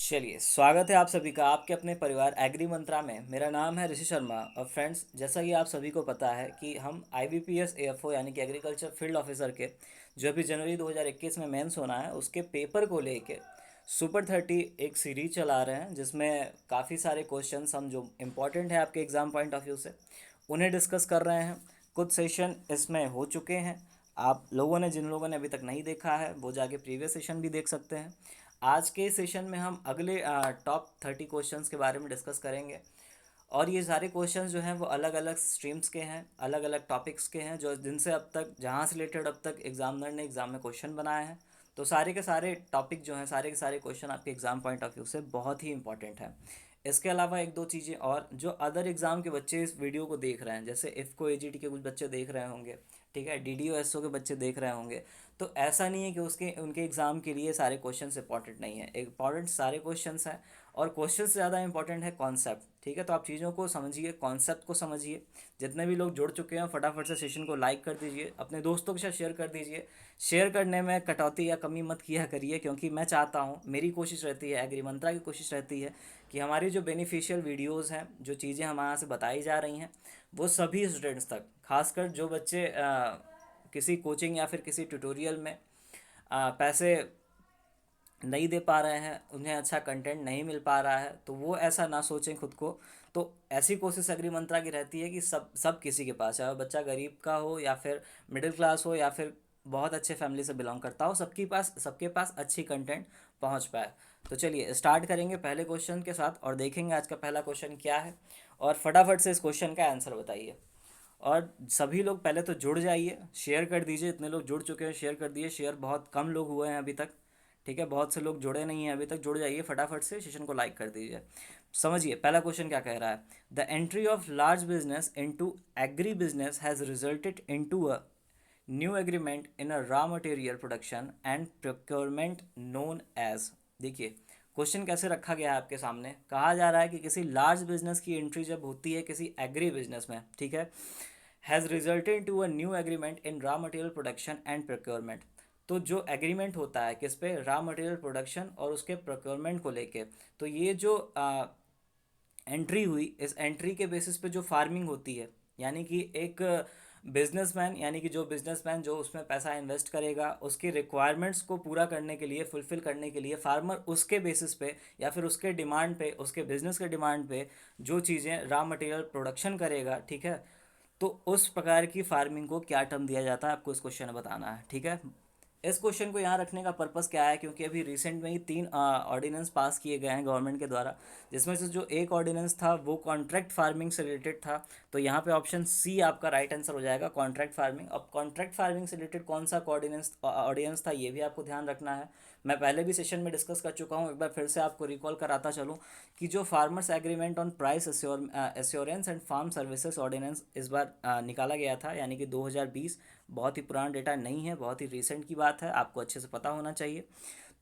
चलिए, स्वागत है आप सभी का आपके अपने परिवार एग्री मंत्रा में। मेरा नाम है ऋषि शर्मा और फ्रेंड्स, जैसा कि आप सभी को पता है कि हम आईबीपीएस एएफओ यानी कि एग्रीकल्चर फील्ड ऑफिसर के जो अभी जनवरी 2021 में मेंस होना है उसके पेपर को लेके सुपर 30 एक सीरीज चला रहे हैं, जिसमें काफ़ी सारे क्वेश्चंस हम जो इम्पोर्टेंट है आपके एग्ज़ाम पॉइंट ऑफ व्यू से उन्हें डिस्कस कर रहे हैं। कुछ सेशन इसमें हो चुके हैं। आप लोगों ने जिन लोगों ने अभी तक नहीं देखा है वो जाके प्रीवियस सेशन भी देख सकते हैं। आज के सेशन में हम अगले टॉप 30 क्वेश्चंस के बारे में डिस्कस करेंगे। और ये सारे क्वेश्चंस जो हैं वो अलग अलग स्ट्रीम्स के हैं, अलग अलग टॉपिक्स के हैं, जो जिनसे अब तक जहाँ से रिलेटेड अब तक एग्जामिनर ने एग्ज़ाम में क्वेश्चन बनाए हैं। तो सारे के सारे टॉपिक जो हैं, सारे के सारे क्वेश्चन आपके एग्ज़ाम पॉइंट ऑफ व्यू से बहुत ही इंपॉर्टेंट है। इसके अलावा एक दो चीज़ें और जो अदर एग्ज़ाम के बच्चे इस वीडियो को देख रहे हैं, जैसे इफ़को एजीटी के कुछ बच्चे देख रहे होंगे, ठीक है, डीडीओ एसओ के बच्चे देख रहे होंगे। तो ऐसा नहीं है कि उसके उनके एग्ज़ाम के लिए सारे क्वेश्चन इंपॉर्टेंट नहीं है, इंपॉर्टेंट सारे क्वेश्चंस हैं। और क्वेश्चन से ज़्यादा इंपॉर्टेंट है कॉन्सेप्ट, ठीक है। तो आप चीज़ों को समझिए, कॉन्सेप्ट को समझिए। जितने भी लोग जुड़ चुके हैं फटाफट से सेशन को लाइक कर दीजिए, अपने दोस्तों के साथ शेयर कर दीजिए। शेयर करने में कटौती या कमी मत किया करिए, क्योंकि मैं चाहता हूँ, मेरी कोशिश रहती है, एग्री मंत्रा की कोशिश रहती है कि हमारी जो बेनिफिशियल वीडियोज़ हैं, जो चीज़ें हमारे यहाँ से बताई जा रही हैं, वो सभी स्टूडेंट्स तक, खासकर जो बच्चे किसी कोचिंग या फिर किसी ट्यूटोरियल में पैसे नहीं दे पा रहे हैं, उन्हें अच्छा कंटेंट नहीं मिल पा रहा है, तो वो ऐसा ना सोचें खुद को। तो ऐसी कोशिश अग्री मंत्रा की रहती है कि सब सब किसी के पास, चाहे वो बच्चा गरीब का हो या फिर मिडिल क्लास हो या फिर बहुत अच्छे फैमिली से बिलोंग करता हो, सबके पास अच्छी कंटेंट पहुंच पाए। तो चलिए स्टार्ट करेंगे पहले क्वेश्चन के साथ और देखेंगे आज का पहला क्वेश्चन क्या है। और फटाफट से इस क्वेश्चन का आंसर बताइए। और सभी लोग पहले तो जुड़ जाइए, शेयर कर दीजिए। इतने लोग जुड़ चुके हैं, शेयर कर दिए। शेयर बहुत कम लोग हुए हैं अभी तक, ठीक है, बहुत से लोग जुड़े नहीं हैं अभी तक। जुड़ जाइए फटाफट से, सेशन को लाइक कर दीजिए। समझिए पहला क्वेश्चन क्या कह रहा है। The entry of large business into agribusiness has resulted into a new agreement in a raw material production and procurement known as. देखिए क्वेश्चन कैसे रखा गया है आपके सामने। कहा जा रहा है कि किसी लार्ज बिजनेस की एंट्री जब होती है किसी एग्री बिजनेस में, ठीक है, has resulted to a new agreement in raw material production and procurement. तो जो एग्रीमेंट होता है किस पे, रॉ मटेरियल प्रोडक्शन और उसके प्रोक्योरमेंट को लेके, तो ये जो एंट्री हुई, इस एंट्री के बेसिस पे जो फार्मिंग होती है, यानी कि एक बिजनेसमैन, यानी कि जो बिजनेसमैन जो उसमें पैसा इन्वेस्ट करेगा, उसकी रिक्वायरमेंट्स को पूरा करने के लिए, फुलफिल करने के लिए, फार्मर उसके बेसिस पे या फिर उसके डिमांड पे, उसके बिजनेस के डिमांड पे जो चीज़ें रॉ मटेरियल प्रोडक्शन करेगा, ठीक है, तो उस प्रकार की फार्मिंग को क्या टर्म दिया जाता है, आपको इस क्वेश्चन में बताना है, ठीक है। इस क्वेश्चन को यहाँ रखने का पर्पस क्या है, क्योंकि अभी रिसेंट में ही 3 ऑर्डिनेंस पास किए गए हैं गवर्नमेंट के द्वारा, जिसमें से जो एक ऑर्डिनेंस था वो कॉन्ट्रैक्ट फार्मिंग से रिलेटेड था। तो यहाँ पे ऑप्शन सी आपका राइट आंसर हो जाएगा, कॉन्ट्रैक्ट फार्मिंग। अब कॉन्ट्रैक्ट फार्मिंग से रिलेटेड कौन सा ऑर्डिनेंस था, ये भी आपको ध्यान रखना है। मैं पहले भी सेशन में डिस्कस कर चुका हूँ, एक बार फिर से आपको रिकॉल कराता चलूँ कि जो farmers agreement on price assurance and farm services ordinance इस बार निकाला गया था, यानी कि 2020। बहुत ही पुराना डेटा नहीं है, बहुत ही रिसेंट की बात है, आपको अच्छे से पता होना चाहिए।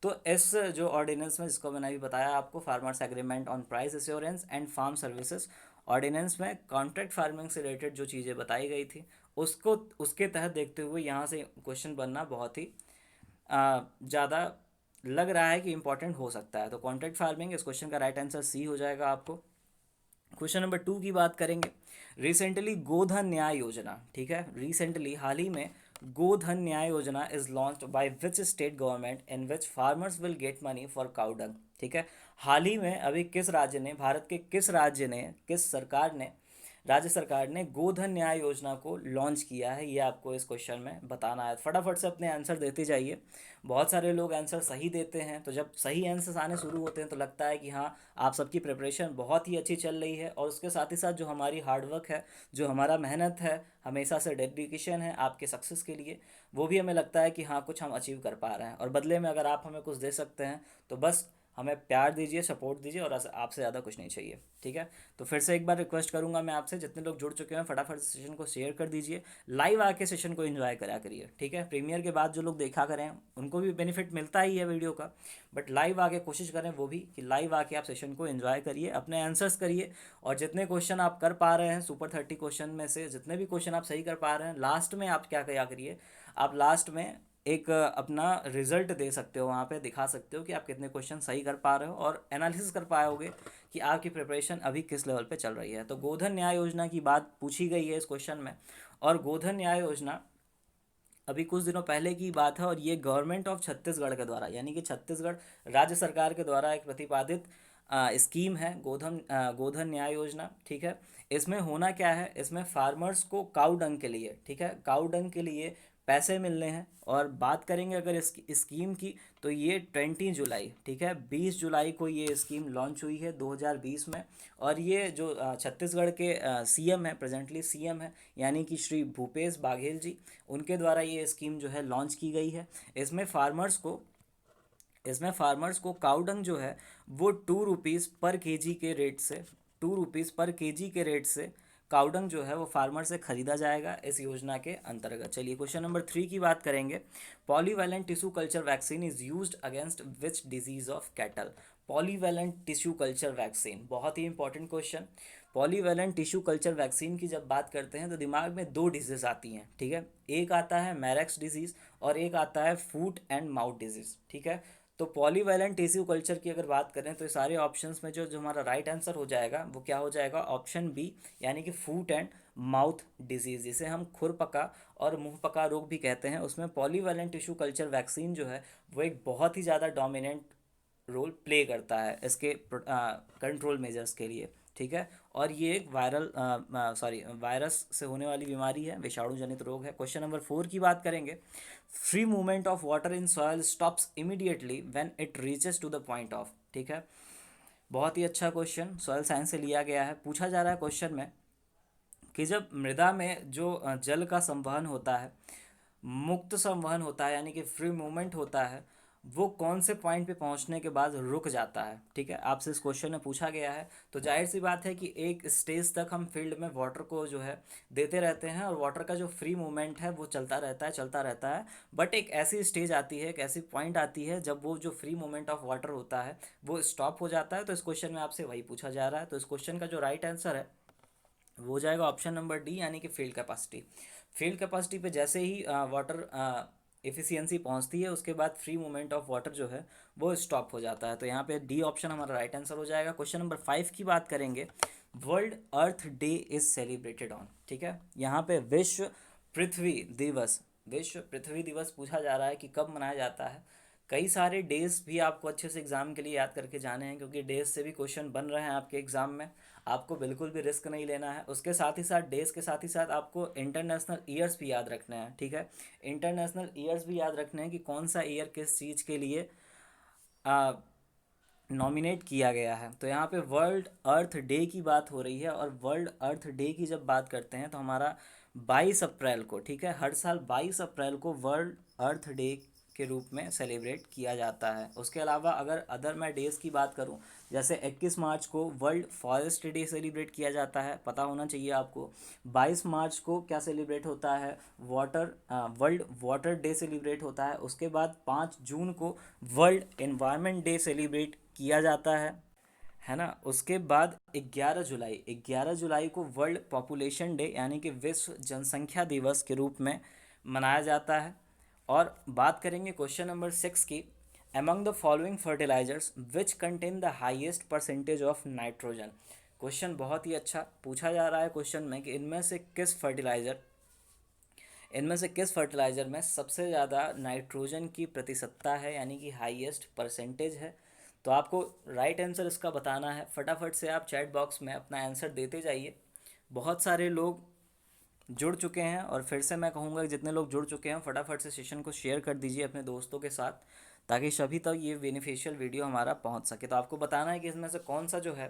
तो इस जो ऑर्डिनेंस में, जिसको मैंने अभी बताया आपको, farmers agreement on price assurance and farm services ordinance में कॉन्ट्रैक्ट फार्मिंग से रिलेटेड जो चीज़ें बताई गई थी, उसको उसके तहत देखते हुए यहाँ से क्वेश्चन बनना बहुत ही ज़्यादा लग रहा है कि इंपॉर्टेंट हो सकता है। तो कॉन्ट्रैक्ट फार्मिंग, इस क्वेश्चन का राइट आंसर सी हो जाएगा आपको। क्वेश्चन नंबर 2 की बात करेंगे। रिसेंटली गोधन न्याय योजना, ठीक है, रिसेंटली हाल ही में गोधन न्याय योजना is launched by which state government in which farmers will get money for cow dung, ठीक है। हाल ही में अभी किस राज्य ने, भारत के किस राज्य ने, किस सरकार ने, राज्य सरकार ने गोधन न्याय योजना को लॉन्च किया है, ये आपको इस क्वेश्चन में बताना है। फटाफट से अपने आंसर देते जाइए। बहुत सारे लोग आंसर सही देते हैं, तो जब सही आंसर्स आने शुरू होते हैं तो लगता है कि हाँ, आप सबकी प्रिपरेशन बहुत ही अच्छी चल रही है। और उसके साथ ही साथ जो हमारी हार्डवर्क है, जो हमारा मेहनत है, हमेशा से डेडिकेशन है आपके सक्सेस के लिए, वो भी हमें लगता है कि हाँ, कुछ हम अचीव कर पा रहे हैं। और बदले में अगर आप हमें कुछ दे सकते हैं तो बस हमें प्यार दीजिए, सपोर्ट दीजिए, और आपसे ज़्यादा कुछ नहीं चाहिए, ठीक है। तो फिर से एक बार रिक्वेस्ट करूंगा मैं आपसे, जितने लोग जुड़ चुके हैं फटाफट सेशन को शेयर कर दीजिए। लाइव आके सेशन को एंजॉय करा करिए, ठीक है। प्रीमियर के बाद जो लोग देखा करें उनको भी बेनिफिट मिलता ही है वीडियो का, बट लाइव आके कोशिश करें वो भी कि लाइव आके आप सेशन को एंजॉय करिए, अपने आंसर्स करिए। और जितने क्वेश्चन आप कर पा रहे हैं सुपर 30 क्वेश्चन में से जितने भी क्वेश्चन आप सही कर पा रहे हैं, लास्ट में आप क्या क्या करिए, आप लास्ट में एक अपना रिजल्ट दे सकते हो, वहाँ पे दिखा सकते हो कि आप कितने क्वेश्चन सही कर पा रहे हो और एनालिसिस कर पाओगे कि आपकी प्रिपरेशन अभी किस लेवल पे चल रही है। तो गोधन न्याय योजना की बात पूछी गई है इस क्वेश्चन में, और गोधन न्याय योजना अभी कुछ दिनों पहले की बात है, और ये गवर्नमेंट ऑफ छत्तीसगढ़ के द्वारा यानी कि छत्तीसगढ़ राज्य सरकार के द्वारा एक प्रतिपादित स्कीम है गोधन न्याय योजना। ठीक है, इसमें होना क्या है, इसमें फार्मर्स को काऊ डंग के लिए, ठीक है, काऊ डंग के लिए पैसे मिलने हैं। और बात करेंगे अगर इस स्कीम की, तो ये 20 जुलाई, ठीक है, 20 जुलाई को ये स्कीम लॉन्च हुई है 2020 में। और ये जो छत्तीसगढ़ के सीएम है, प्रेजेंटली सीएम है, यानी कि श्री भूपेश बाघेल जी, उनके द्वारा ये स्कीम जो है लॉन्च की गई है। इसमें फार्मर्स को इसमें फार्मर्स को काउडंग जो है वो 2 रुपीज़ पर केजी के रेट से, 2 रुपीज़ पर केजी के रेट से काउडंग जो है वो फार्मर से खरीदा जाएगा इस योजना के अंतर्गत। चलिए क्वेश्चन नंबर 3 की बात करेंगे। Polyvalent tissue culture vaccine is used against which disease of cattle. Polyvalent tissue culture vaccine, बहुत ही important question. Polyvalent tissue culture vaccine की जब बात करते हैं तो दिमाग में दो डिजीज आती हैं, ठीक है, एक आता है मैरेक्स डिजीज और एक आता है फूट एंड माउथ डिजीज। ठीक है, तो पॉलीवैलेंट टिश्यू कल्चर की अगर बात करें तो ये सारे ऑप्शंस में जो जो हमारा राइट आंसर हो जाएगा वो क्या हो जाएगा, ऑप्शन बी, यानी कि फूट एंड माउथ डिजीज, जिसे हम खुरपका और मुंहपका रोग भी कहते हैं। उसमें पॉलीवैलेंट टिश्यू कल्चर वैक्सीन जो है वो एक बहुत ही ज़्यादा डोमिनेंट रोल प्ले करता है इसके कंट्रोल मेजर्स के लिए। ठीक है, और ये एक वायरस से होने वाली बीमारी है, विषाणु जनित रोग है। क्वेश्चन नंबर 4 की बात करेंगे। Free movement of water in soil stops immediately when it reaches to the point of. ठीक है, बहुत ही अच्छा क्वेश्चन सॉइल साइंस से लिया गया है। पूछा जा रहा है क्वेश्चन में कि जब मृदा में जो जल का संवहन होता है, मुक्त संवहन होता है, यानी कि फ्री मूवमेंट होता है, वो कौन से पॉइंट पे पहुंचने के बाद रुक जाता है। ठीक है, आपसे इस क्वेश्चन में पूछा गया है। तो जाहिर सी बात है कि एक स्टेज तक हम फील्ड में वाटर को जो है देते रहते हैं, और वाटर का जो फ्री मूवमेंट है वो चलता रहता है, चलता रहता है। बट एक ऐसी स्टेज आती है, एक ऐसी पॉइंट आती है जब वो जो फ्री मूवमेंट ऑफ वाटर होता है वो स्टॉप हो जाता है। तो इस क्वेश्चन में आपसे वही पूछा जा रहा है। तो इस क्वेश्चन का जो राइट आंसर है वो हो जाएगा ऑप्शन नंबर डी, यानी कि फील्ड कैपेसिटी। फील्ड कैपेसिटी पे जैसे ही वाटर एफिशिएंसी पहुंचती है, उसके बाद फ्री मूवमेंट ऑफ वाटर जो है वो स्टॉप हो जाता है। तो यहाँ पे डी ऑप्शन हमारा राइट आंसर हो जाएगा। क्वेश्चन नंबर 5 की बात करेंगे। World earth day is celebrated on. ठीक है, यहाँ पे पृथ्वी दिवस विश्व पृथ्वी दिवस पूछा जा रहा है कि कब मनाया जाता है। कई सारे डेज भी आपको अच्छे से एग्जाम के लिए याद करके जाने हैं, क्योंकि डेज से भी क्वेश्चन बन रहे हैं आपके एग्जाम में। आपको बिल्कुल भी रिस्क नहीं लेना है। उसके साथ ही साथ डेज के साथ ही साथ आपको इंटरनेशनल ईयर्स भी याद रखने हैं। ठीक है, इंटरनेशनल ईयर्स भी याद रखने हैं कि कौन सा ईयर किस चीज़ के लिए नॉमिनेट किया गया है। तो यहाँ पे वर्ल्ड अर्थ डे की बात हो रही है, और वर्ल्ड अर्थ डे की जब बात करते हैं तो हमारा 22 अप्रैल को, ठीक है, हर साल 22 अप्रैल को वर्ल्ड अर्थ डे के रूप में सेलिब्रेट किया जाता है। उसके अलावा अगर अदर मैं डेज़ की बात करूं, जैसे 21 मार्च को वर्ल्ड फॉरेस्ट डे सेलिब्रेट किया जाता है, पता होना चाहिए आपको। 22 मार्च को क्या सेलिब्रेट होता है, वर्ल्ड वाटर डे सेलिब्रेट होता है। उसके बाद 5 जून को वर्ल्ड एनवायरनमेंट डे सेलिब्रेट किया जाता है ना। उसके बाद 11 जुलाई को वर्ल्ड पॉपुलेशन डे, यानी कि विश्व जनसंख्या दिवस के रूप में मनाया जाता है। और बात करेंगे क्वेश्चन नंबर 6 की। among the following fertilisers which contain the highest percentage of nitrogen. Question बहुत ही अच्छा पूछा जा रहा है क्वेश्चन में कि इनमें से किस फर्टिलाइज़र में सबसे ज़्यादा नाइट्रोजन की प्रतिशतता है, यानी कि हाईएस्ट परसेंटेज है। तो आपको राइट आंसर इसका बताना है। फटाफट से आप चैट बॉक्स में अपना आंसर देते जाइए। बहुत सारे लोग जुड़ चुके हैं, और फिर से मैं कहूँगा कि जितने लोग जुड़ चुके हैं फटाफट से सेशन को शेयर कर दीजिए अपने दोस्तों के साथ, ताकि सभी तक ये बेनिफिशियल वीडियो हमारा पहुँच सके। तो आपको बताना है कि इसमें से कौन सा जो है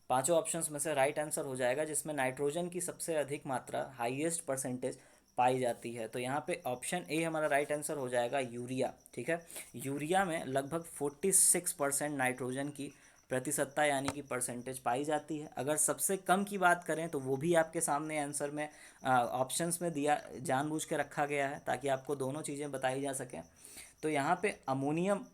पांचों ऑप्शंस में से राइट आंसर हो जाएगा जिसमें नाइट्रोजन की सबसे अधिक मात्रा, हाईएस्ट परसेंटेज पाई जाती है। तो यहाँ पे ऑप्शन ए हमारा राइट आंसर हो जाएगा, यूरिया। ठीक है, यूरिया में लगभग 46% नाइट्रोजन की प्रतिशतता, यानी कि परसेंटेज पाई जाती है। अगर सबसे कम की बात करें तो वो भी आपके सामने आंसर में ऑप्शंस में दिया, जानबूझ के रखा गया है ताकि आपको दोनों चीज़ें बताई जा सकें। तो यहाँ पे अमोनियम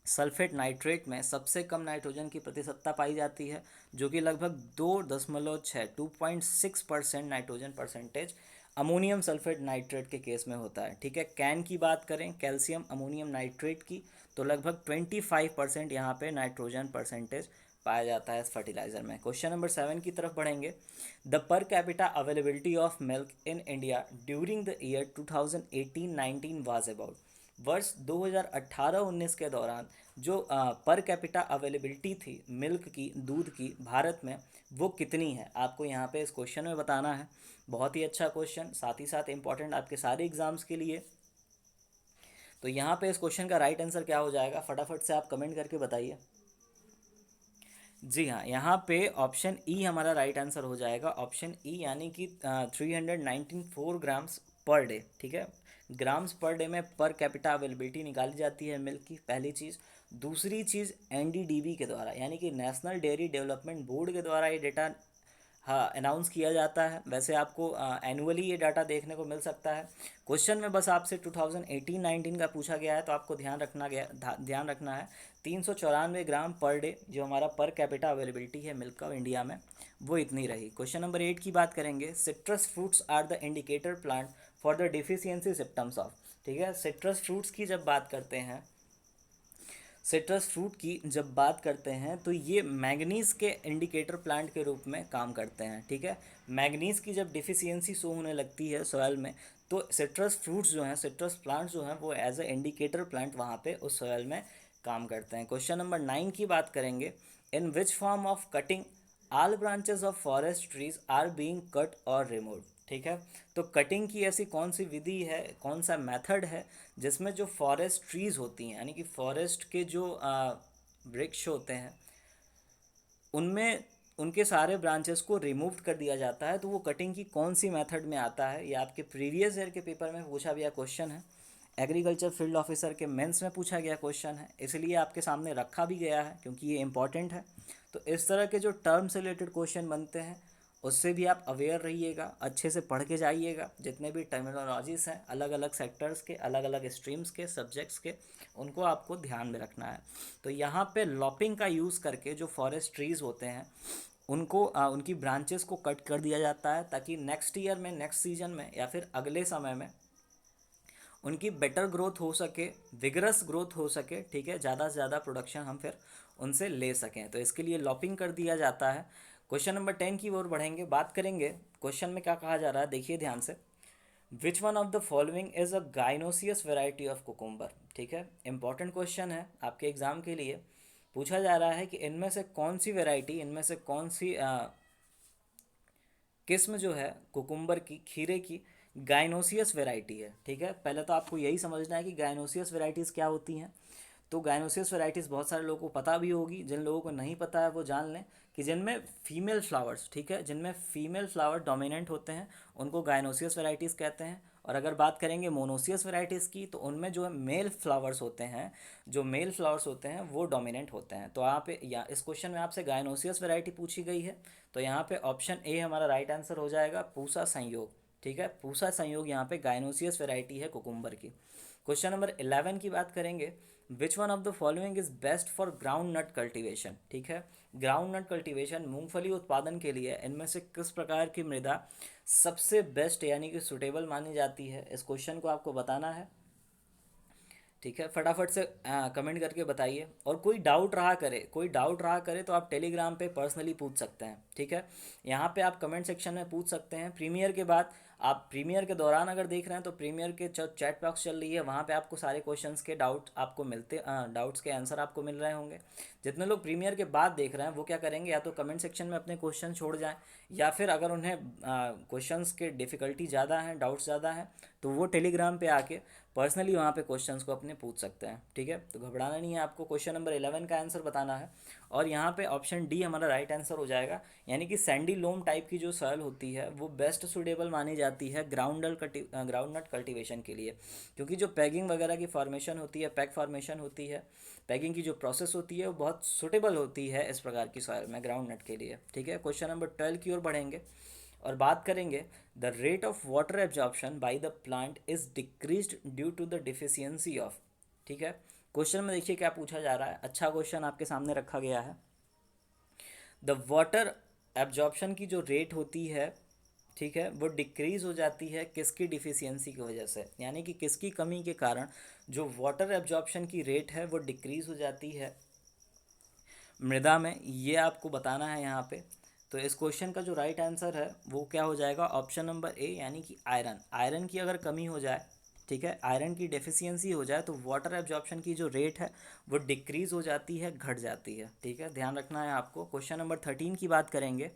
सल्फेट नाइट्रेट में सबसे कम नाइट्रोजन की प्रतिशतता पाई जाती है, जो कि लगभग 2.6 2.6% nitrogen percentage ammonium sulphate nitrate के केस में होता है। ठीक है, कैन की बात करें कैल्शियम अमोनियम नाइट्रेट की, तो लगभग 25% यहाँ पे नाइट्रोजन परसेंटेज पाया जाता है इस फर्टिलाइजर में। क्वेश्चन नंबर 7 की तरफ बढ़ेंगे। The per capita availability of milk in India during the year 2018-19 was about. वर्ष 2018-19 के दौरान जो पर कैपिटा अवेलेबिलिटी थी मिल्क की, दूध की भारत में, वो कितनी है, आपको यहाँ पे इस क्वेश्चन में बताना है। बहुत ही अच्छा क्वेश्चन, साथ ही साथ इंपॉर्टेंट आपके सारे एग्जाम्स के लिए। तो यहाँ पे इस क्वेश्चन का राइट आंसर क्या हो जाएगा, फटाफट से आप कमेंट करके बताइए। जी हाँ, यहाँ पे ऑप्शन ई हमारा राइट आंसर हो जाएगा। ऑप्शन ई यानी कि 394 ग्राम्स पर डे। ठीक है, ग्राम्स पर डे में पर कैपिटा अवेलेबिलिटी निकाली जाती है मिल्क की, पहली चीज़। दूसरी चीज़ एनडीडीबी के द्वारा यानी कि नेशनल डेयरी डेवलपमेंट बोर्ड के द्वारा ये डेटा हाँ अनाउंस किया जाता है। वैसे आपको एनुअली ये डाटा देखने को मिल सकता है। क्वेश्चन में बस आपसे 2018-19 का पूछा गया है, तो आपको ध्यान रखना है 394 ग्राम पर डे जो हमारा पर कैपिटा अवेलेबिलिटी है मिल्क का इंडिया में, वो इतनी रही। क्वेश्चन नंबर 8 की बात करेंगे। Citrus fruits are the indicator plant for the deficiency symptoms of. ठीक है, सिट्रस फ्रूट्स की जब बात करते हैं, सिट्रस फ्रूट की जब बात करते हैं तो ये मैग्नीज़ के इंडिकेटर प्लांट के रूप में काम करते हैं। ठीक है, मैग्नीज़ की जब डिफिशियंसी शो होने लगती है सॉयल में, तो सिट्रस फ्रूट्स जो हैं, सिट्रस प्लांट्स जो हैं, वो एज ए इंडिकेटर प्लांट वहाँ पे उस सॉयल में काम करते हैं। क्वेश्चन नंबर 9 की बात करेंगे। In which form of cutting all branches of forest trees are being cut और रिमूव। ठीक है, तो कटिंग की ऐसी कौन सी विधि है, कौन सा मेथड है जिसमें जो फॉरेस्ट ट्रीज होती हैं यानी कि फॉरेस्ट के जो वृक्ष होते हैं उनमें उनके सारे ब्रांचेस को रिमूव कर दिया जाता है, तो वो कटिंग की कौन सी मेथड में आता है, ये आपके प्रीवियस ईयर के पेपर में पूछा गया क्वेश्चन है। एग्रीकल्चर फील्ड ऑफिसर के मेंस में पूछा गया क्वेश्चन है, इसलिए आपके सामने रखा भी गया है क्योंकि ये इंपॉर्टेंट है। तो इस तरह के जो टर्म से रिलेटेड क्वेश्चन बनते हैं उससे भी आप अवेयर रहिएगा, अच्छे से पढ़ के जाइएगा। जितने भी टर्मिनोलॉजीज़ हैं अलग अलग सेक्टर्स के, अलग अलग स्ट्रीम्स के, सब्जेक्ट्स के, उनको आपको ध्यान में रखना है। तो यहाँ पे लॉपिंग का यूज़ करके जो फॉरेस्ट ट्रीज़ होते हैं उनको उनकी ब्रांचेस को कट कर दिया जाता है, ताकि नेक्स्ट ईयर में, नेक्स्ट सीजन में या फिर अगले समय में उनकी बेटर ग्रोथ हो सके, विगरस ग्रोथ हो सके। ठीक है, ज़्यादा से ज़्यादा प्रोडक्शन हम फिर उनसे ले सकें, तो इसके लिए लॉपिंग कर दिया जाता है। क्वेश्चन नंबर 10 की ओर बढ़ेंगे, बात करेंगे। क्वेश्चन में क्या कहा जा रहा है, देखिए ध्यान से। Which one of the following is a gynoecious variety of cucumber. ठीक है, इंपॉर्टेंट क्वेश्चन है आपके एग्जाम के लिए। पूछा जा रहा है कि इनमें से कौन सी वेराइटी, इनमें से कौन सी किस्म जो है कुकुम्बर की, खीरे की, गाइनोसियस वैरायटी है। ठीक है, पहले तो आपको यही समझना है कि गाइनोसियस वैरायटीज़ क्या होती हैं। तो गाइनोसियस वैरायटीज़ बहुत सारे लोगों को पता भी होगी, जिन लोगों को नहीं पता है वो जान लें कि जिनमें फीमेल फ्लावर्स, ठीक है, जिनमें फीमेल फ्लावर डोमिनेंट होते हैं उनको गाइनोसियस वैरायटीज़ कहते हैं। और अगर बात करेंगे मोनोसियस वैरायटीज़ की, तो उनमें जो है मेल फ्लावर्स होते हैं, जो मेल फ्लावर्स होते हैं वो डोमिनेंट होते हैं। तो यहाँ पे या इस क्वेश्चन में आपसे गाइनोसियस वैरायटी पूछी गई है, तो यहाँ पे ऑप्शन ए हमारा राइट आंसर हो जाएगा, पूसा संयोग। ठीक है, पूसा संयोग यहाँ पे गाइनोसियस वैरायटी है कुकुम्बर की। क्वेश्चन नंबर 11 की बात करेंगे। Which one of the following is best for groundnut cultivation. ठीक है, ग्राउंड नट कल्टिवेशन, मूंगफली उत्पादन के लिए इनमें से किस प्रकार की मृदा सबसे बेस्ट यानी कि सुटेबल मानी जाती है, इस क्वेश्चन को आपको बताना है। ठीक है, फटाफट से कमेंट करके बताइए। और कोई डाउट रहा करे, कोई डाउट रहा करे तो आप टेलीग्राम पे पर्सनली पूछ सकते हैं। ठीक है, यहाँ पे आप कमेंट सेक्शन में पूछ सकते हैं। प्रीमियर के बाद, आप प्रीमियर के दौरान अगर देख रहे हैं तो प्रीमियर के चैट बॉक्स चल रही है, वहाँ पे आपको सारे क्वेश्चंस के डाउट्स के आंसर आपको मिल रहे होंगे। जितने लोग प्रीमियर के बाद देख रहे हैं वो क्या करेंगे, या तो कमेंट सेक्शन में अपने क्वेश्चन छोड़ जाएं, या फिर अगर उन्हें क्वेश्चंस के डिफ़िकल्टी ज़्यादा हैं, डाउट्स ज़्यादा हैं, तो वो टेलीग्राम पे आके पर्सनली वहाँ पे क्वेश्चंस को अपने पूछ सकते हैं। ठीक है, तो घबराना नहीं है, आपको क्वेश्चन नंबर 11 का आंसर बताना है। और यहाँ पे ऑप्शन डी हमारा राइट आंसर हो जाएगा, यानी कि सैंडी लोम टाइप की जो सॉइल होती है वो बेस्ट सुटेबल मानी जाती है ग्राउंड नट कल्टिवेशन के लिए। क्योंकि जो पैगिंग वगैरह की फॉर्मेशन होती है, पैग फॉर्मेशन होती है, पैगिंग की जो प्रोसेस होती है वो बहुत सुटेबल होती है इस प्रकार की सॉइल में ग्राउंड नट के लिए। ठीक है, क्वेश्चन नंबर 12 की ओर बढ़ेंगे और बात करेंगे। The rate of water absorption by the plant is decreased due to the deficiency of. ठीक है, क्वेश्चन में देखिए क्या पूछा जा रहा है, अच्छा क्वेश्चन आपके सामने रखा गया है। द वाटर एब्जॉर्प्शन की जो रेट होती है ठीक है, वो डिक्रीज़ हो जाती है किसकी डिफिशियंसी की वजह से, यानी कि किसकी कमी के कारण जो वाटर एब्जॉर्प्शन की रेट है वो डिक्रीज़ हो जाती है मृदा में, ये आपको बताना है यहाँ पे। तो इस क्वेश्चन का जो राइट आंसर है वो क्या हो जाएगा, ऑप्शन नंबर ए, यानी कि आयरन। आयरन की अगर कमी हो जाए, ठीक है, आयरन की डेफिशिएंसी हो जाए तो वाटर एब्जॉर्प्शन की जो रेट है वो डिक्रीज़ हो जाती है, घट जाती है। ठीक है, ध्यान रखना है आपको। क्वेश्चन नंबर 13 की बात करेंगे।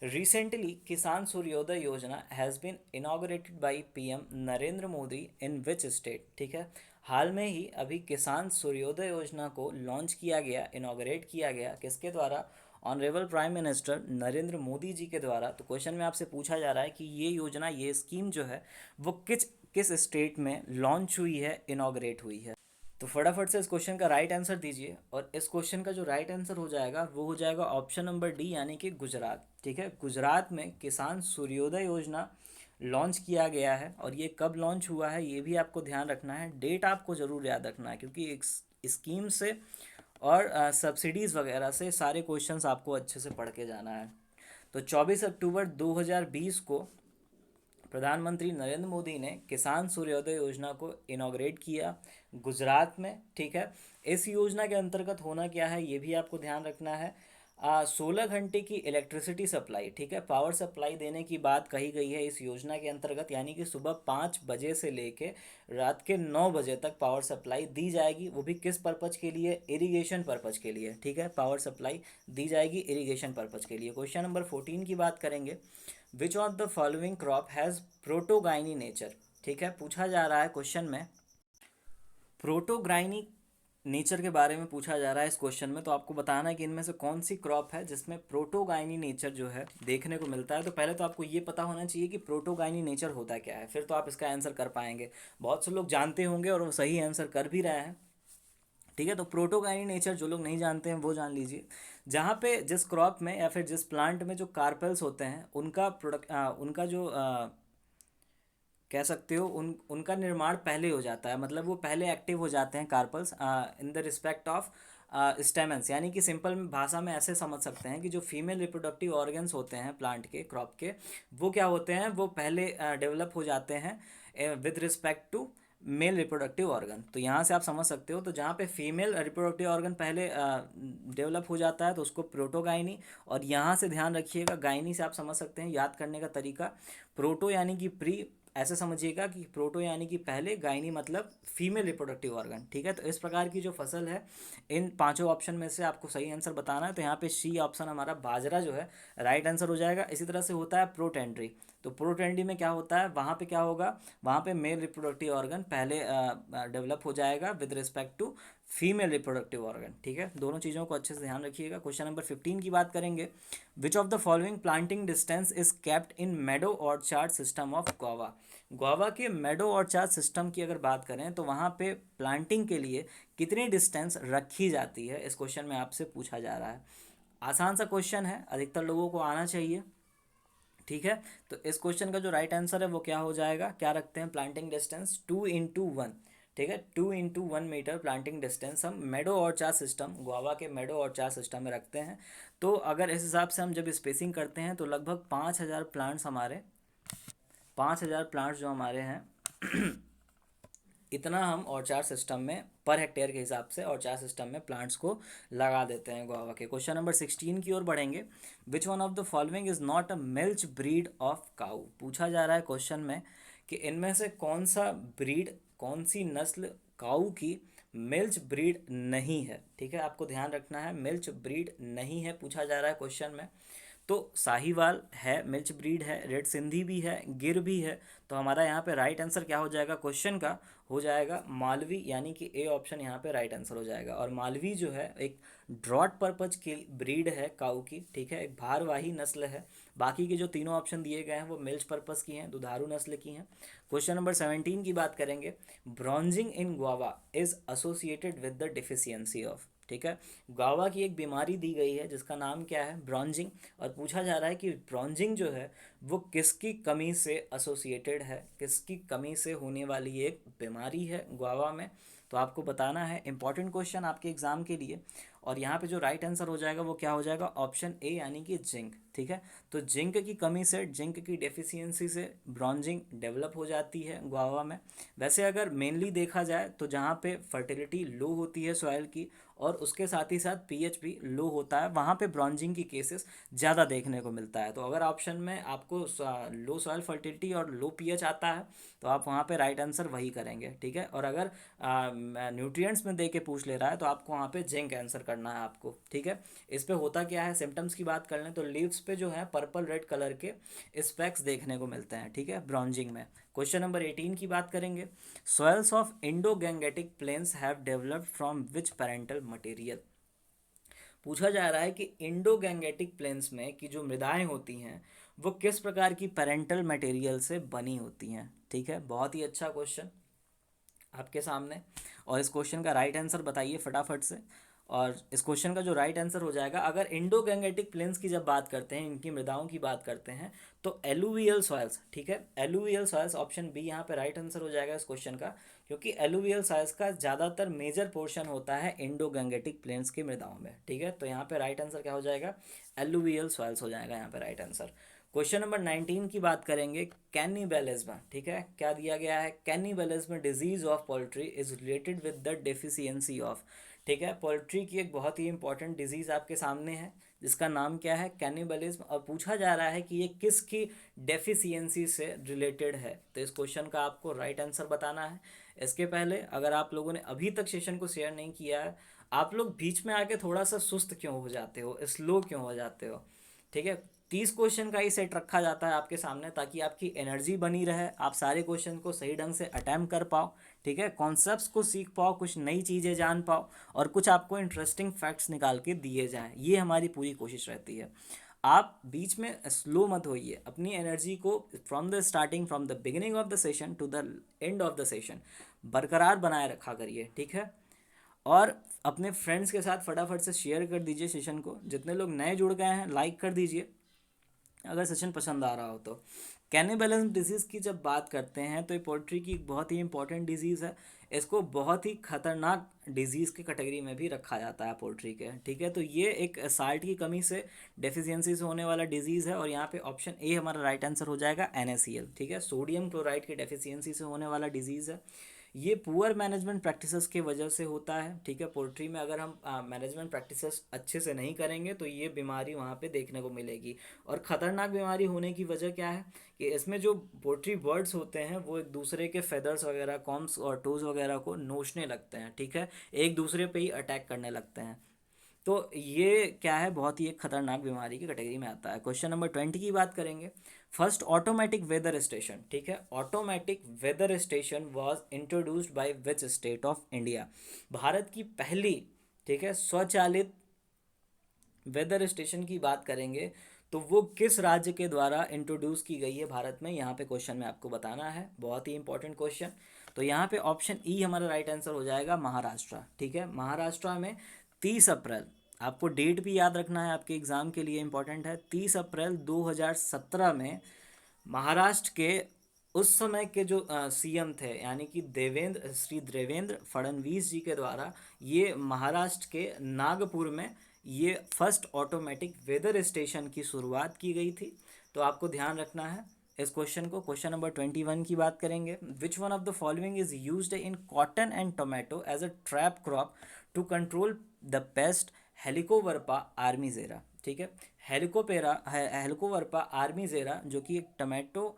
Recently Kisan Suryoday Yojana has been inaugurated by PM Narendra Modi in which state. ठीक है, हाल में ही अभी किसान सूर्योदय योजना को लॉन्च किया गया, इनॉग्रेट किया गया, किसके द्वारा, honourable prime minister Narendra Modi ji के द्वारा। तो क्वेश्चन में आपसे पूछा जा रहा है कि ये योजना, ये स्कीम जो है वो किस किस स्टेट में लॉन्च हुई है, इनॉग्रेट हुई है। तो फटाफट से इस क्वेश्चन का राइट आंसर दीजिए, और इस क्वेश्चन का जो राइट आंसर हो जाएगा वो हो जाएगा ऑप्शन नंबर डी, यानी कि गुजरात। ठीक है, गुजरात में किसान सूर्योदय योजना लॉन्च किया गया है, और ये कब लॉन्च हुआ है ये भी आपको ध्यान रखना है, डेट आपको ज़रूर याद रखना है, क्योंकि एक स्कीम से और सब्सिडीज़ वगैरह से सारे क्वेश्चंस आपको अच्छे से पढ़ के जाना है। तो 24 अक्टूबर 2020 को प्रधानमंत्री नरेंद्र मोदी ने किसान सूर्योदय योजना को इनॉग्रेट किया गुजरात में। ठीक है, इस योजना के अंतर्गत होना क्या है ये भी आपको ध्यान रखना है। 16 घंटे की इलेक्ट्रिसिटी सप्लाई, ठीक है, पावर सप्लाई देने की बात कही गई है इस योजना के अंतर्गत, यानी कि सुबह 5 बजे से लेके रात के 9 बजे तक पावर सप्लाई दी जाएगी। वो भी किस पर्पज़ के लिए, इरिगेशन पर्पज़ के लिए। ठीक है, पावर सप्लाई दी जाएगी इरिगेशन पर्पज़ के लिए। क्वेश्चन नंबर 14 की बात करेंगे। Which of the following crop has protogyny nature. ठीक है, पूछा जा रहा है क्वेश्चन में प्रोटोगाइनी नेचर के बारे में पूछा जा रहा है इस क्वेश्चन में। तो आपको बताना है कि इनमें से कौन सी क्रॉप है जिसमें प्रोटोगाइनी नेचर जो है देखने को मिलता है। तो पहले तो आपको ये पता होना चाहिए कि प्रोटोगाइनी नेचर होता क्या है, फिर तो आप इसका आंसर कर पाएंगे। बहुत से लोग जानते होंगे और वो सही आंसर कर भी रहे हैं। ठीक है, तो प्रोटोगाइनी नेचर जो लोग नहीं जानते हैं वो जान लीजिए। जहाँ पे जिस क्रॉप में या फिर जिस प्लांट में जो कार्पेल्स होते हैं उनका उनका जो कह सकते हो उनका निर्माण पहले हो जाता है, मतलब वो पहले एक्टिव हो जाते हैं carpels in the respect of stamens. यानी कि सिंपल भाषा में ऐसे समझ सकते हैं कि जो फीमेल रिप्रोडक्टिव ऑर्गन्स होते हैं प्लांट के, क्रॉप के, वो क्या होते हैं, वो पहले डेवलप हो जाते हैं with respect to male reproductive organ. तो यहाँ से आप समझ सकते हो, तो जहाँ पे फीमेल रिप्रोडक्टिव ऑर्गन पहले डेवलप हो जाता है तो उसको प्रोटोगाइनी। और यहाँ से ध्यान रखिएगा, गाइनी से आप समझ सकते हैं याद करने का तरीका, प्रोटो यानी कि प्री, ऐसे समझिएगा कि प्रोटो यानी कि पहले, गायनी मतलब फीमेल रिप्रोडक्टिव ऑर्गन। ठीक है, तो इस प्रकार की जो फसल है, इन पांचों ऑप्शन में से आपको सही आंसर बताना है। तो यहाँ पे सी ऑप्शन हमारा बाजरा जो है राइट आंसर हो जाएगा। इसी तरह से होता है प्रोटेंड्री। तो प्रोटेंड्री में क्या होता है, वहाँ पे क्या होगा, वहाँ पे मेल रिप्रोडक्टिव ऑर्गन पहले डेवलप हो जाएगा with respect to female reproductive organ. ठीक है, दोनों चीज़ों को अच्छे से ध्यान रखिएगा। क्वेश्चन नंबर 15 की बात करेंगे। Which of the following planting distance is kept in Medo orchard system of Goa. Goa के मेडो ऑर्चार्ड सिस्टम की अगर बात करें तो वहाँ पे प्लांटिंग के लिए कितनी डिस्टेंस रखी जाती है, इस क्वेश्चन में आपसे पूछा जा रहा है। आसान सा क्वेश्चन है, अधिकतर लोगों को आना चाहिए। ठीक है, तो इस क्वेश्चन का जो राइट आंसर है वो क्या हो जाएगा, क्या रखते हैं प्लांटिंग डिस्टेंस, 2 into 1। ठीक है, 2 into 1 मीटर प्लांटिंग डिस्टेंस हम मेडो ऑर्चार्ड सिस्टम, गोवा के मेडो ऑर्चार्ड सिस्टम में रखते हैं। तो अगर इस हिसाब से हम जब स्पेसिंग करते हैं तो लगभग 5,000 प्लांट्स हमारे, 5,000 प्लांट्स जो हमारे हैं इतना हम ऑर्चार्ड सिस्टम में पर हेक्टेयर के हिसाब से ऑर्चार्ड सिस्टम में प्लांट्स को लगा देते हैं गोवा के। क्वेश्चन नंबर 16 की ओर बढ़ेंगे। Which one of the following is not a milch breed of cow. पूछा जा रहा है क्वेश्चन में कि इनमें से कौन सा ब्रीड, कौन सी नस्ल काऊ की मिल्च ब्रीड नहीं है। ठीक है, आपको ध्यान रखना है, मिल्च ब्रीड नहीं है पूछा जा रहा है क्वेश्चन में। तो साहीवाल है, मिल्च ब्रीड है, रेड सिंधी भी है, गिर भी है। तो हमारा यहाँ पे राइट आंसर क्या हो जाएगा क्वेश्चन का, हो जाएगा मालवी, यानी कि ए ऑप्शन यहाँ पे राइट आंसर हो जाएगा। और मालवी जो है एक ड्रॉट पर्पज की ब्रीड है काऊ की। ठीक है, एक भारवाही नस्ल है। बाकी के जो तीनों ऑप्शन दिए गए हैं वो मिल्च पर्पज की हैं, दुधारू नस्ल की हैं। क्वेश्चन नंबर 17 की बात करेंगे। Bronzing in guava is associated with the deficiency of. ठीक है, गावा की एक बीमारी दी गई है जिसका नाम क्या है, ब्रॉन्जिंग। और पूछा जा रहा है कि ब्रॉन्जिंग जो है वो किसकी कमी से एसोसिएटेड है, किसकी कमी से होने वाली एक बीमारी है गावा में। तो आपको बताना है, इंपॉर्टेंट क्वेश्चन आपके एग्जाम के लिए। और यहाँ पे जो राइट आंसर हो जाएगा वो क्या हो जाएगा, ऑप्शन ए यानी कि जिंक। ठीक है, तो जिंक की कमी से, जिंक की डेफिशिएंसी से ब्रॉन्जिंग डेवलप हो जाती है गुआवा में। वैसे अगर मेनली देखा जाए तो जहाँ पे फर्टिलिटी लो होती है सॉइल की और उसके साथ ही साथ पीएच भी लो होता है, वहाँ पे ब्रॉन्जिंग की केसेस ज़्यादा देखने को मिलता है। तो अगर ऑप्शन में आपको लो सॉइल फर्टिलिटी और लो पीएच आता है तो आप वहाँ पे राइट आंसर वही करेंगे। ठीक है, और अगर न्यूट्रिएंट्स में दे के पूछ ले रहा है तो आपको वहाँ पे जिंक आंसर करना है आपको। ठीक है, इस पे होता क्या है, सिम्टम्स की बात कर लें तो लीव्स पे जो है पर्पल रेड कलर के स्पेक्स देखने को मिलते हैं। ठीक है, ब्रॉन्जिंग में। क्वेश्चन नंबर 18 की बात करेंगे। Soils of Indo Gangetic plains have developed from which parental material. पूछा जा रहा है कि इंडो गैंगेटिक प्लेन्स में की जो मृदाएं होती हैं वो किस प्रकार की पेरेंटल मटेरियल से बनी होती हैं। ठीक है, बहुत ही अच्छा क्वेश्चन आपके सामने। और इस क्वेश्चन का राइट आंसर बताइए फटाफट से। और इस क्वेश्चन का जो राइट आंसर हो जाएगा, अगर इंडो गैंगेटिक प्लेन्स की जब बात करते हैं, इनकी मृदाओं की बात करते हैं, तो एलुवियल सॉइल्स। ठीक है, एलुवियल सॉइल्स, ऑप्शन बी यहाँ पे राइट आंसर हो जाएगा इस क्वेश्चन का, क्योंकि एलुवियल सॉइल्स का ज़्यादातर मेजर पोर्शन होता है इंडो गैंगेटिक प्लेन्स की मृदाओं में। ठीक है, तो यहाँ पे राइट आंसर क्या हो जाएगा, एलुवियल सॉइल्स हो जाएगा यहाँ पे राइट आंसर। क्वेश्चन नंबर 19 की बात करेंगे, कैनिबलिज्म। ठीक है, क्या दिया गया है, cannibalism disease of poultry is related with the deficiency of. ठीक है, पोल्ट्री की एक बहुत ही इंपॉर्टेंट डिजीज आपके सामने है जिसका नाम क्या है, कैनिबलिज्म। और पूछा जा रहा है कि ये किसकी डेफिशिएंसी से रिलेटेड है। तो इस क्वेश्चन का आपको राइट आंसर बताना है। इसके पहले अगर आप लोगों ने अभी तक सेशन को शेयर नहीं किया है, आप लोग बीच में आके थोड़ा सा सुस्त क्यों हो जाते हो, स्लो क्यों हो जाते हो। ठीक है, 30 क्वेश्चन का ही सेट रखा जाता है आपके सामने ताकि आपकी एनर्जी बनी रहे, आप सारे क्वेश्चन को सही ढंग से अटैम्प्ट कर पाओ। ठीक है, कॉन्सेप्ट्स को सीख पाओ, कुछ नई चीज़ें जान पाओ और कुछ आपको इंटरेस्टिंग फैक्ट्स निकाल के दिए जाएं, ये हमारी पूरी कोशिश रहती है। आप बीच में स्लो मत होइए, अपनी एनर्जी को from the starting, from the beginning of the session to the end of the session बरकरार बनाए रखा करिए। ठीक है, और अपने फ्रेंड्स के साथ फटाफट से शेयर कर दीजिए सेशन को। जितने लोग नए जुड़ गए हैं लाइक कर दीजिए अगर सेशन पसंद आ रहा हो तो। कैनिबलिज्म डिजीज़ की जब बात करते हैं तो ये पोल्ट्री की एक बहुत ही इंपॉर्टेंट डिजीज़ है। इसको बहुत ही खतरनाक डिजीज़ की कैटेगरी में भी रखा जाता है पोल्ट्री के। ठीक है, तो ये एक साल्ट की कमी से, डेफिशिएंसी से होने वाला डिजीज़ है और यहाँ पे ऑप्शन ए हमारा राइट आंसर हो जाएगा, NaCl। ठीक है, सोडियम क्लोराइड की डेफिशिएंसी से होने वाला डिजीज़ है। ये पुअर मैनेजमेंट प्रैक्टिसेस के वजह से होता है। ठीक है, पोल्ट्री में अगर हम मैनेजमेंट प्रैक्टिसेस अच्छे से नहीं करेंगे तो ये बीमारी वहाँ पे देखने को मिलेगी। और ख़तरनाक बीमारी होने की वजह क्या है कि इसमें जो पोल्ट्री बर्ड्स होते हैं वो एक दूसरे के फेदर्स वगैरह, कॉम्स और टोज वगैरह को नोचने लगते हैं। ठीक है, एक दूसरे पे ही अटैक करने लगते हैं। तो ये क्या है, बहुत ही एक खतरनाक बीमारी की कैटेगरी में आता है। क्वेश्चन नंबर 20 की बात करेंगे। First automatic weather station. ठीक है, automatic weather station was introduced by which state of India. Bharat की पहली, ठीक है, स्वचालित वेदर स्टेशन की बात करेंगे तो वो किस राज्य के द्वारा इंट्रोड्यूस की गई है भारत में, यहाँ पे क्वेश्चन में आपको बताना है। बहुत ही इंपॉर्टेंट क्वेश्चन। तो यहाँ पे ऑप्शन ई हमारा राइट आंसर हो जाएगा, महाराष्ट्र। ठीक है, महाराष्ट्र में 30 अप्रैल, आपको डेट भी याद रखना है, आपके एग्ज़ाम के लिए इंपॉर्टेंट है। 30 अप्रैल 2017 में महाराष्ट्र के उस समय के जो सीएम थे यानी कि देवेंद्र फडणवीस जी के द्वारा ये महाराष्ट्र के नागपुर में ये फर्स्ट ऑटोमेटिक वेदर स्टेशन की शुरुआत की गई थी। तो आपको ध्यान रखना है इस क्वेश्चन को। क्वेश्चन नंबर 21 की बात करेंगे। Which one of the following is used in cotton and tomato as a trap crop to control the pest Helicoverpa armigera. ठीक है, हेलिकोवर्पा आर्मीजेरा जो कि एक टोमेटो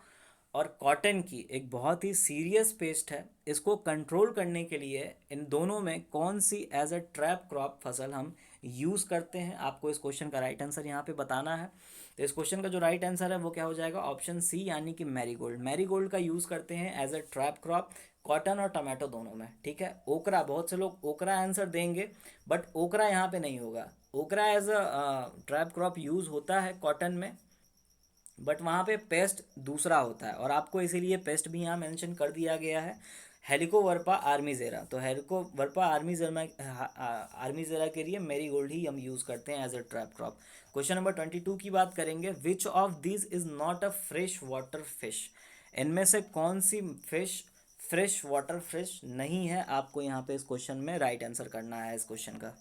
और कॉटन की एक बहुत ही सीरियस पेस्ट है, इसको कंट्रोल करने के लिए इन दोनों में कौन सी एज अ ट्रैप क्रॉप फसल हम यूज़ करते हैं, आपको इस क्वेश्चन का राइट आंसर यहाँ पे बताना है। तो इस क्वेश्चन का जो राइट आंसर है वो क्या हो जाएगा, ऑप्शन सी यानी कि मैरीगोल्ड। मैरीगोल्ड का यूज़ करते हैं as a trap crop cotton और टमाटो दोनों में। ठीक है, ओकरा, बहुत से लोग ओकरा आंसर देंगे बट ओकरा यहाँ पे नहीं होगा। Okra as a trap crop use होता है कॉटन में बट वहाँ पे पेस्ट दूसरा होता है और आपको इसीलिए पेस्ट भी यहाँ मेंशन कर दिया गया है, हेलिकोवर्पा आर्मीजेरा। तो हेलिकोवर्पा आर्मीजेरा के लिए मेरीगोल्ड ही हम यूज़ करते हैं as a trap crop. Question number 22 की बात करेंगे। Which of this is not a fresh water fish. इनमें से कौन सी फिश फ्रेश वाटर फिश नहीं है, आपको यहाँ पे इस क्वेश्चन में राइट आंसर करना है इस क्वेश्चन का।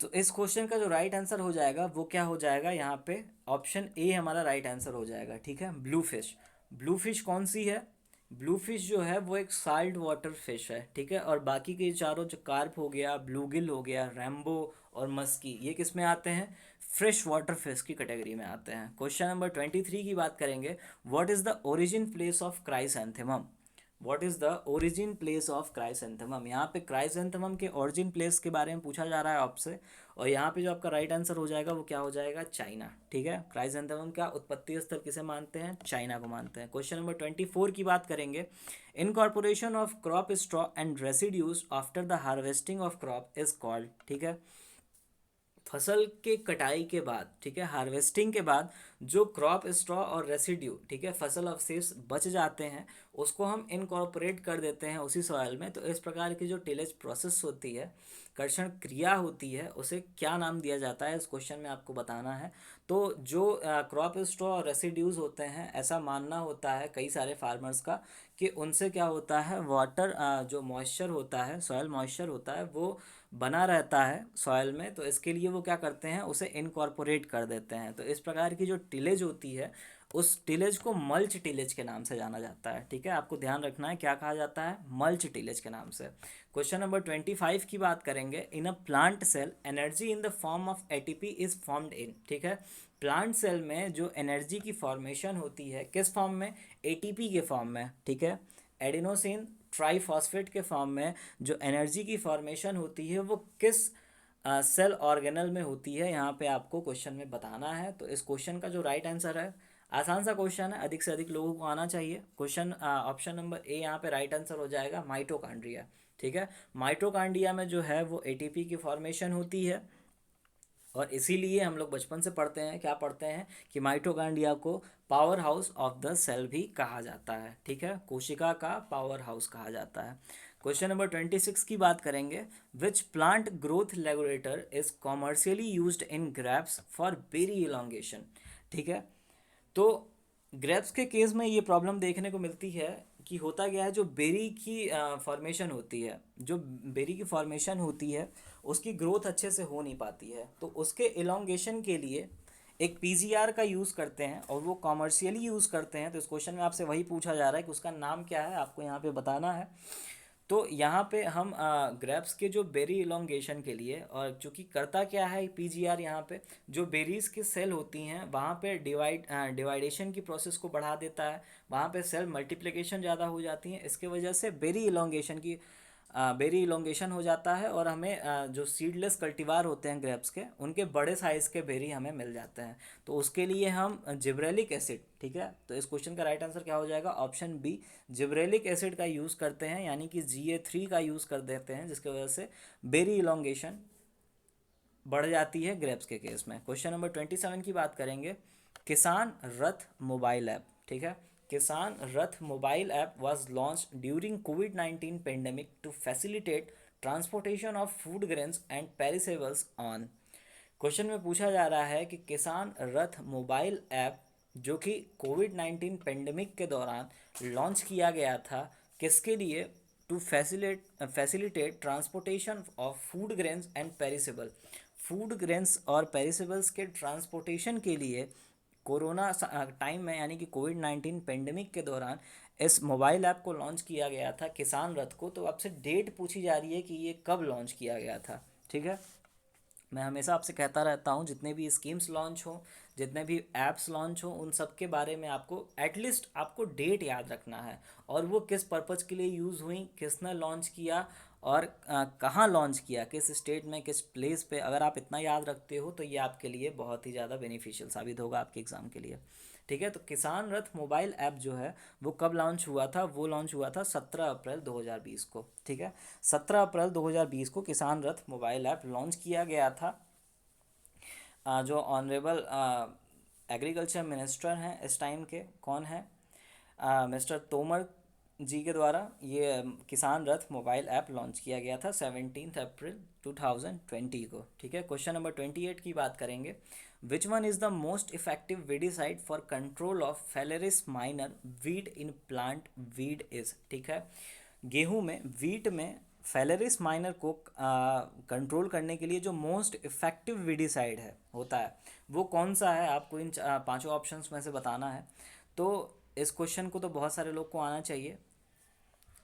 तो इस क्वेश्चन का जो राइट आंसर हो जाएगा वो क्या हो जाएगा, यहाँ पे ऑप्शन ए हमारा राइट आंसर हो जाएगा। ठीक है, ब्लू फिश। ब्लू फिश कौन सी है? ब्लू फिश जो है वो एक साल्ट वाटर फिश है। ठीक है, और बाकी के चारों जो कार्प हो गया, ब्लूगिल हो गया, रैम्बो और मस्की, ये किस में आते हैं? फ्रेश वाटर फिश की कैटेगरी में आते हैं। क्वेश्चन नंबर 23 की बात करेंगे। What is the origin place of chrysanthemum? What is the origin place of chrysanthemum? यहाँ पे क्राइसैंथेमम के ओरिजिन प्लेस के बारे में पूछा जा रहा है आपसे, और यहाँ पे जो आपका राइट आंसर हो जाएगा वो क्या हो जाएगा? चाइना। ठीक है, क्राइसैंथेमम का उत्पत्ति स्थल किसे मानते हैं? चाइना को मानते हैं। क्वेश्चन नंबर 24 की बात करेंगे। Incorporation of crop straw and residues after the harvesting of crop is called. ठीक है, फसल के कटाई के बाद, ठीक है, हार्वेस्टिंग के बाद जो क्रॉप स्ट्रॉ और रेसिड्यू, ठीक है, फसल अवशेष बच जाते हैं, उसको हम इनकॉर्पोरेट कर देते हैं उसी सॉइल में। तो इस प्रकार की जो टिलेज प्रोसेस होती है, कर्षण क्रिया होती है, उसे क्या नाम दिया जाता है, इस क्वेश्चन में आपको बताना है। तो जो क्रॉप स्ट्रॉ और रेसिड्यूज होते हैं, ऐसा मानना होता है कई सारे फार्मर्स का कि उनसे क्या होता है, वाटर जो मॉइस्चर होता है, सॉयल मॉइस्चर होता है, वो बना रहता है सॉयल में। तो इसके लिए वो क्या करते हैं, उसे इनकॉर्पोरेट कर देते हैं। तो इस प्रकार की जो टिलेज होती है, उस टिलेज को मल्च टिलेज के नाम से जाना जाता है। ठीक है, आपको ध्यान रखना है क्या कहा जाता है, मल्च टिलेज के नाम से। क्वेश्चन नंबर 25 की बात करेंगे। In a plant cell energy in the form of ATP is formed in. ठीक है, प्लांट सेल में जो एनर्जी की फॉर्मेशन होती है किस फॉर्म में? एटीपी के फॉर्म में। ठीक है, एडिनोसिन ट्राइफॉस्फेट के फॉर्म में जो एनर्जी की फॉर्मेशन होती है वो किस सेल ऑर्गेनल में होती है, यहाँ पे आपको क्वेश्चन में बताना है। तो इस क्वेश्चन का जो राइट आंसर है, आसान सा क्वेश्चन है, अधिक से अधिक लोगों को आना चाहिए। क्वेश्चन ऑप्शन नंबर ए यहाँ पे राइट आंसर हो जाएगा, माइटोकांड्रिया। ठीक है, माइटोकांड्रिया में जो है वो एटीपी की फॉर्मेशन होती है, और इसीलिए हम लोग बचपन से पढ़ते हैं, क्या पढ़ते हैं कि माइटोकांड्रिया को powerhouse of the cell भी कहा जाता है। ठीक है, कोशिका का पावर हाउस कहा जाता है। क्वेश्चन नंबर 26 की बात करेंगे। Which plant growth regulator is commercially used in grapes for berry elongation? ठीक है, तो ग्रेप्स के केस में ये प्रॉब्लम देखने को मिलती है कि होता क्या है, जो बेरी की फॉर्मेशन होती है, जो बेरी की फॉर्मेशन होती है, उसकी ग्रोथ अच्छे से हो नहीं पाती है। तो उसके इलोंगेशन के लिए एक पीजीआर का यूज़ करते हैं, और वो कॉमर्शियली यूज़ करते हैं। तो इस क्वेश्चन में आपसे वही पूछा जा रहा है कि उसका नाम क्या है, आपको यहाँ पे बताना है। तो यहाँ पे हम ग्रेप्स के जो बेरी इलोंगेशन के लिए, और चूँकि करता क्या है पीजीआर, यहाँ पे जो बेरीज की सेल होती हैं वहाँ पे डिवाइडेशन की प्रोसेस को बढ़ा देता है, वहाँ पे सेल मल्टीप्लिकेशन ज़्यादा हो जाती है। इसके वजह से बेरी इलोंगेशन हो जाता है, और हमें जो सीडलेस कल्टीवार होते हैं ग्रेप्स के, उनके बड़े साइज़ के बेरी हमें मिल जाते हैं। तो उसके लिए हम जिब्रेलिक एसिड, ठीक है, तो इस क्वेश्चन का राइट आंसर क्या हो जाएगा? ऑप्शन बी, जिब्रेलिक एसिड का यूज़ करते हैं, यानी कि GA3 का यूज़ कर देते हैं, जिसकी वजह से बेरी इलोंगेशन बढ़ जाती है ग्रेप्स के केस में। क्वेश्चन नंबर 27 की बात करेंगे। किसान रथ मोबाइल ऐप, ठीक है, Kisan Rath mobile app was launch during कोविड-19 pandemic to facilitate transportation of food grains and perishables on. Question में पूछा जा रहा है कि किसान रथ मोबाइल ऐप जो कि कोविड-19 पेंडेमिक के दौरान लॉन्च किया गया था, किसके लिए? To facilitate transportation of food grains and perishable, food grains और पेरिसेबल्स के ट्रांसपोर्टेशन के लिए कोरोना टाइम में, यानी कि कोविड-19 पेंडेमिक के दौरान इस मोबाइल ऐप को लॉन्च किया गया था, किसान रथ को। तो आपसे डेट पूछी जा रही है कि ये कब लॉन्च किया गया था। ठीक है, मैं हमेशा आपसे कहता रहता हूँ, जितने भी स्कीम्स लॉन्च हो, जितने भी ऐप्स लॉन्च हो, उन सब के बारे में आपको एटलीस्ट आपको डेट याद रखना है, और वो किस पर्पज़ के लिए यूज़ हुई, किसने लॉन्च किया, और कहाँ लॉन्च किया, किस स्टेट में, किस प्लेस पे। अगर आप इतना याद रखते हो तो ये आपके लिए बहुत ही ज़्यादा बेनिफिशियल साबित होगा आपके एग्ज़ाम के लिए। ठीक है, तो किसान रथ मोबाइल ऐप जो है वो कब लॉन्च हुआ था? वो लॉन्च हुआ था 17 अप्रैल 2020 को। ठीक है, 17 अप्रैल 2020 को किसान रथ मोबाइल ऐप लॉन्च किया गया था। जो ऑनरेबल एग्रीकल्चर मिनिस्टर हैं इस टाइम के, कौन है? मिस्टर तोमर जी के द्वारा ये किसान रथ मोबाइल ऐप लॉन्च किया गया था 17 अप्रैल 2020 को। ठीक है, क्वेश्चन नंबर 28 की बात करेंगे। Which one is the most effective weedicide for control of phalaris minor weed in plant weed is? ठीक है, गेहूं में, वीट में फेलेरिस माइनर को कंट्रोल करने के लिए जो मोस्ट इफेक्टिव वीडिसाइड है होता है वो कौन सा है, आपको इन पांचों ऑप्शंस में से बताना है। तो इस क्वेश्चन को तो बहुत सारे लोग को आना चाहिए,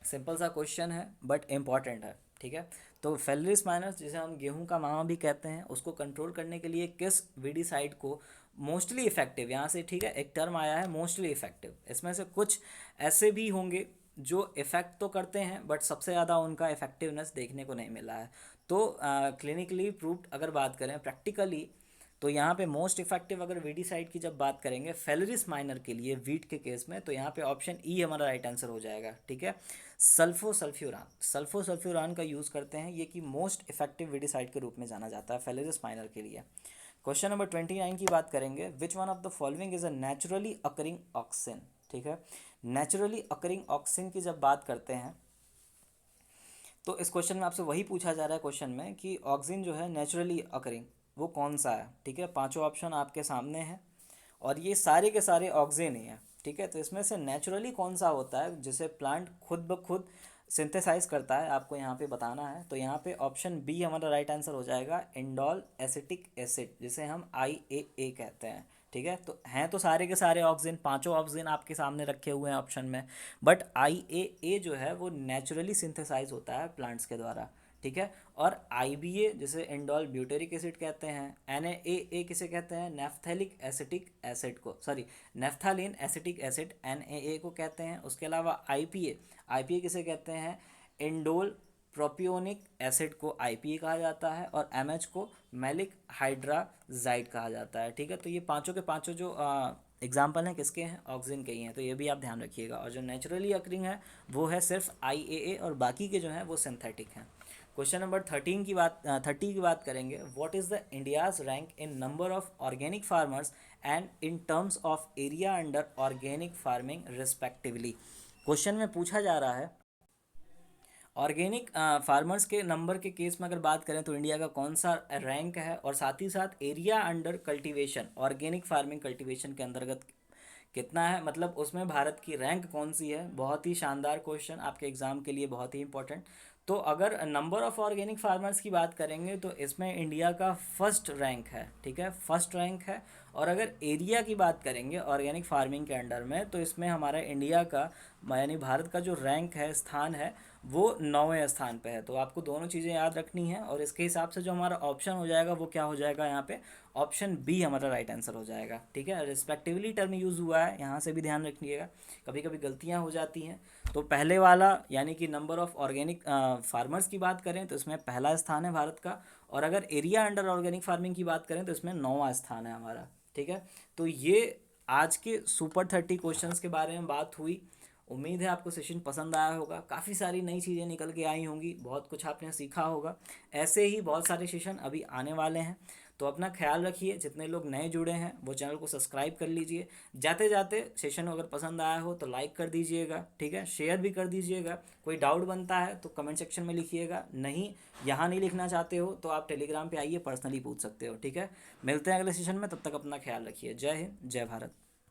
सिंपल सा क्वेश्चन है बट इम्पॉर्टेंट है, ठीक है। तो फेलरिस माइनस, जिसे हम गेहूं का मामा भी कहते हैं, उसको कंट्रोल करने के लिए किस वीडिसाइड को मोस्टली इफेक्टिव, यहाँ से ठीक है एक टर्म आया है मोस्टली इफेक्टिव, इसमें से कुछ ऐसे भी होंगे जो इफ़ेक्ट तो करते हैं बट सबसे ज़्यादा उनका इफेक्टिवनेस देखने को नहीं मिला है। तो क्लिनिकली प्रूव्ड अगर बात करें प्रैक्टिकली, तो यहाँ पे मोस्ट इफेक्टिव अगर वीडिसाइड की जब बात करेंगे फेलरिस माइनर के लिए वीट के केस में, तो यहाँ पे ऑप्शन ई हमारा राइट आंसर हो जाएगा, ठीक है। सल्फोसल्फ्यूरान का यूज़ करते हैं, ये कि मोस्ट इफेक्टिव वीडिसाइड के रूप में जाना जाता है फेलरिस माइनर के लिए। क्वेश्चन नंबर 29 की बात करेंगे, which one of the following is a naturally occurring auxin, ठीक है। नेचुरली अकरिंग ऑक्सिन की जब बात करते हैं तो इस क्वेश्चन में आपसे वही पूछा जा रहा है क्वेश्चन में कि ऑक्सिन जो है नेचुरली अकरिंग वो कौन सा है, ठीक है। पांचों ऑप्शन आपके सामने हैं और ये सारे के सारे ऑक्सिन ही हैं, ठीक है। तो इसमें से नेचुरली कौन सा होता है जिसे प्लांट खुद ब खुद सिंथेसाइज करता है, आपको यहाँ पे बताना है। तो यहाँ पे ऑप्शन बी हमारा राइट आंसर हो जाएगा, इंडोल एसिटिक एसिड, जिसे हम IAA कहते हैं, ठीक है। तो हैं तो सारे के सारे ऑक्सिन, पांचों ऑक्सिन आपके सामने रखे हुए हैं ऑप्शन में, बट IAA जो है वो नेचुरली सिंथेसाइज होता है प्लांट्स के द्वारा, ठीक है। और IBA जिसे इंडोल ब्यूटेरिक एसिड कहते हैं, NaA किसे कहते हैं, नेफ्थेलिक एसिटिक एसिड को, सॉरी नेफ्थालीन एसिटिक एसिड NaA को कहते हैं। उसके अलावा IPA किसे कहते हैं, इंडोल प्रोपियोनिक एसिड को IPA कहा जाता है, और MH को मैलिक हाइड्राजाइड कहा जाता है, ठीक है। तो ये पांचों के पांचों जो एग्जाम्पल हैं किसके हैं, ऑक्सिन के ही हैं, तो ये भी आप ध्यान रखिएगा। और जो नेचुरली अकरिंग है वो है सिर्फ IAA, और बाकी के जो हैं वो सिंथेटिक हैं। क्वेश्चन नंबर 30 की बात करेंगे, what is the India's rank in number of organic farmers and in terms of area under organic farming respectively. Question में पूछा जा रहा है ऑर्गेनिक फार्मर्स के नंबर के केस में अगर बात करें तो इंडिया का कौन सा रैंक है, और साथ ही साथ area under cultivation, organic farming cultivation के अंतर्गत कितना है, मतलब उसमें भारत की रैंक कौन सी है। बहुत ही शानदार क्वेश्चन, आपके एग्जाम के लिए बहुत ही इंपॉर्टेंट। तो अगर नंबर ऑफ ऑर्गेनिक फार्मर्स की बात करेंगे तो इसमें इंडिया का फर्स्ट रैंक है, ठीक है, फर्स्ट रैंक है। और अगर एरिया की बात करेंगे ऑर्गेनिक फार्मिंग के अंडर में, तो इसमें हमारा इंडिया का यानी भारत का जो रैंक है, स्थान है, वो 9वें स्थान पे है। तो आपको दोनों चीज़ें याद रखनी है, और इसके हिसाब से जो हमारा ऑप्शन हो जाएगा वो क्या हो जाएगा, यहाँ पे ऑप्शन बी हमारा राइट आंसर हो जाएगा, ठीक है। रिस्पेक्टिवली टर्म यूज़ हुआ है, यहाँ से भी ध्यान रखिएगा, कभी कभी गलतियाँ हो जाती हैं। तो पहले वाला यानी कि नंबर ऑफ ऑर्गेनिक फार्मर्स की बात करें तो इसमें पहला स्थान है भारत का, और अगर एरिया अंडर ऑर्गेनिक फार्मिंग की बात करें तो इसमें 9वां स्थान है हमारा, ठीक है। तो ये आज के सुपर 30 क्वेश्चंस के बारे में बात हुई। उम्मीद है आपको सेशन पसंद आया होगा, काफ़ी सारी नई चीज़ें निकल के आई होंगी, बहुत कुछ आपने सीखा होगा। ऐसे ही बहुत सारे सेशन अभी आने वाले हैं, तो अपना ख्याल रखिए। जितने लोग नए जुड़े हैं वो चैनल को सब्सक्राइब कर लीजिए। जाते जाते सेशन अगर पसंद आया हो तो लाइक कर दीजिएगा, ठीक है, शेयर भी कर दीजिएगा। कोई डाउट बनता है तो कमेंट सेक्शन में लिखिएगा, नहीं यहाँ नहीं लिखना चाहते हो तो आप टेलीग्राम पे आइए, पर्सनली पूछ सकते हो, ठीक है। मिलते हैं अगले सेशन में, तब तक अपना ख्याल रखिए। जय हिंद, जय भारत।